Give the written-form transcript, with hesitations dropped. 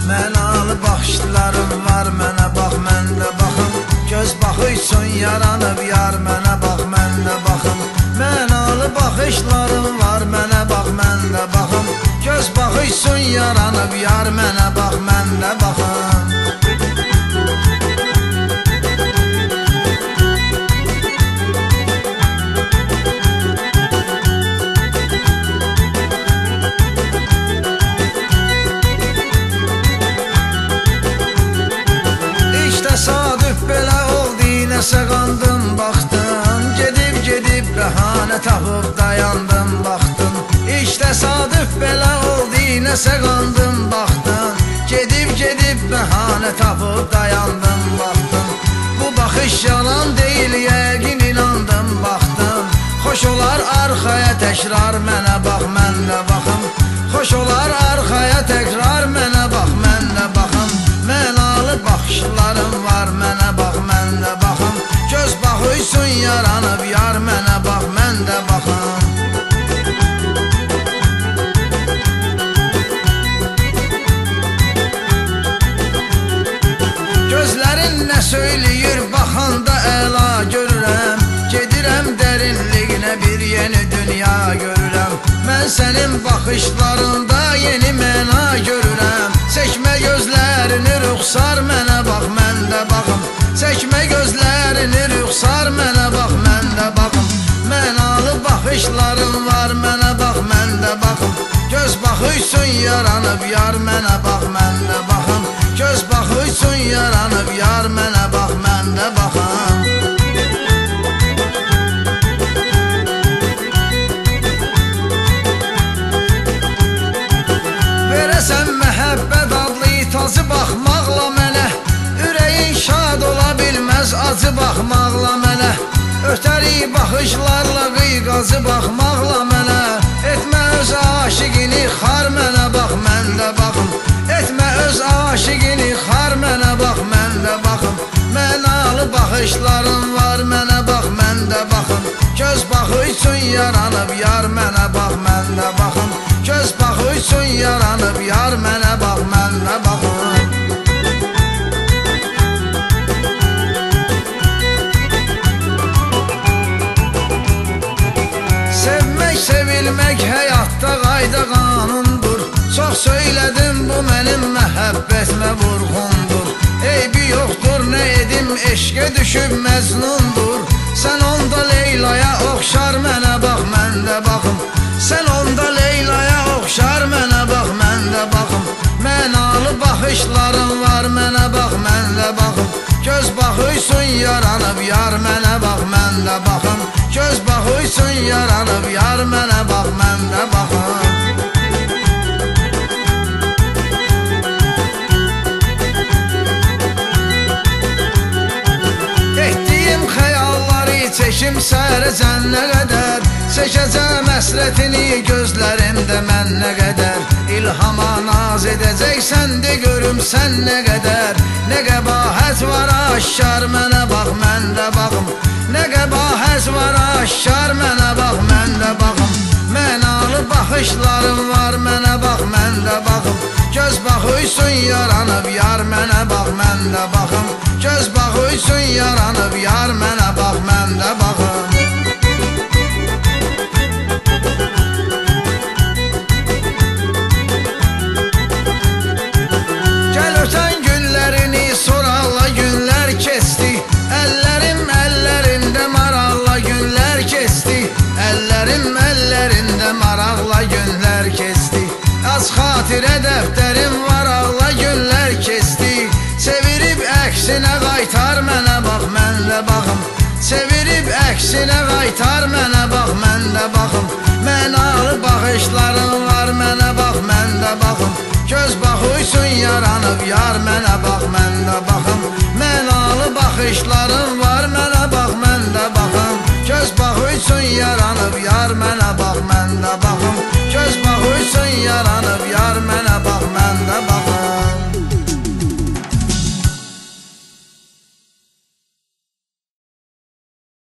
Mənalı baxışlarım var, mənə bax, mən də baxım. Göz baxı üçün yaranıb yar, mənə bax, mən də baxım. Mənalı baxışlarım var, mənə bax, mən də baxım. Göz baxı üçün yaranıb yar, mənə bax, mən də baxım. Təsadüf belə oldu, nəsə qandım, baxdım. Gedib bəhanə tapıb dayandım, baxdım. İş təsadüf belə oldu, nəsə qandım, baxdım. Gedib bəhanə tapıb dayandım, baxdım. Bu baxış yalan deyil, yəqin inandım, baxdım. Xoş olar arxaya təkrar mənə bax, mən də baxım. Xoş olar arxaya təkrar mənə bax, mən də baxım. Mənalı baxışlarım var, mənə bax, mən də baxım. Göz baxı üçün yaranıb yar, mənə bax, mən də baxım. Gözlərin nə söyləyir, baxanda əla görürəm. Gedirəm dərinliyinə, bir yeni dünya görürəm. Mən sənin baxışlarında yeni məna görürəm. Çəkmə gözlərini rüxsar, mənə bax, mən də baxım. Çəkmə gözlərini rüxsar, mənə bax, mən də baxım. Mənalı baxışlarım var, mənə bax, mən də baxım. Göz baxı üçün yaranıb yar, mənə bax, mən də baxım. Göz baxı üçün yaranıb yar, mənə bax, mən də baxım. Verəsən məhəbbət adlı tazı baxmaqla mənə. Ürəyin şad ola bilməz acı baxmaqla mənə. Ötəri baxışlarla qıyqazı baxmaqla mənə. Etmə öz aşiqini xar, mənə bax, mən də baxım. Etmə öz aşiqini xar, mənə bax, mən də baxım. Mənalı baxışlarım var, mənə bax, mən də baxım. Göz baxı üçün yaranıb yar, mənə bax, mən də baxım. Göz baxı üçün yaranıb yar, mənə bax, mən də baxım. Sevmək, sevilmək həyatda qayda qanundur. Çox söylədim, bu mənim məhəbbətimə vurğundur. Eybi yoxdur, nə edim, eşqə düşüb məznundur. Sən onda Leylaya oxşar, mənə bax, mən də baxım. Sən onda Leylaya oxşar, mənə bax, mən də baxım. Mənalı baxışlarım var, mənə bax, mən də baxım. Göz baxı üçün yaranıb yar, mənə bax, mən də baxım. Göz baxı üçün yaranıb yar, mənə bax, mən də baxım. Çəkim səhərə cənnə qədər, çəkəcəm əsrətini gözlərimdə mən nə qədər. İlhama naz edəcəksən, de görüm sən nə qədər. Nə qəbahət var aşkar, mənə bax, mən də baxım. Nə qəbahət var aşkar, mənə bax, mən də baxım. Mənalı baxışlarım var, mənə bax, mən də baxım. Göz baxı üçün yaranıb yar, mənə bax, mən də baxım. Göz baxı üçün yaranıb yar, mənə bax, mən də baxım. Gəl ötən günlərini soraqla, günlər keçdi. Əllərim əllərində maraqla, günlər keçdi. Əllərim əllərində maraqla, günlər keçdi. Az xatirə dəftərim var, ağla günlər keçdi. Çevirib əksinə qaytar, mənə bax, mən də baxım. Çevirib əksinə qaytar, mənə bax, mən də baxım. Mənalı baxışlarım var, mənə bax, mən də baxım. Göz baxı üçün yaranıb yar, mənə bax, mən də baxım. Mənalı baxışlarım var, mənə bax, mən də baxım. Göz baxı üçün yaranıb yar, mənə bax, mən də baxım. Göz baxı üçün yaranıb yar, mənə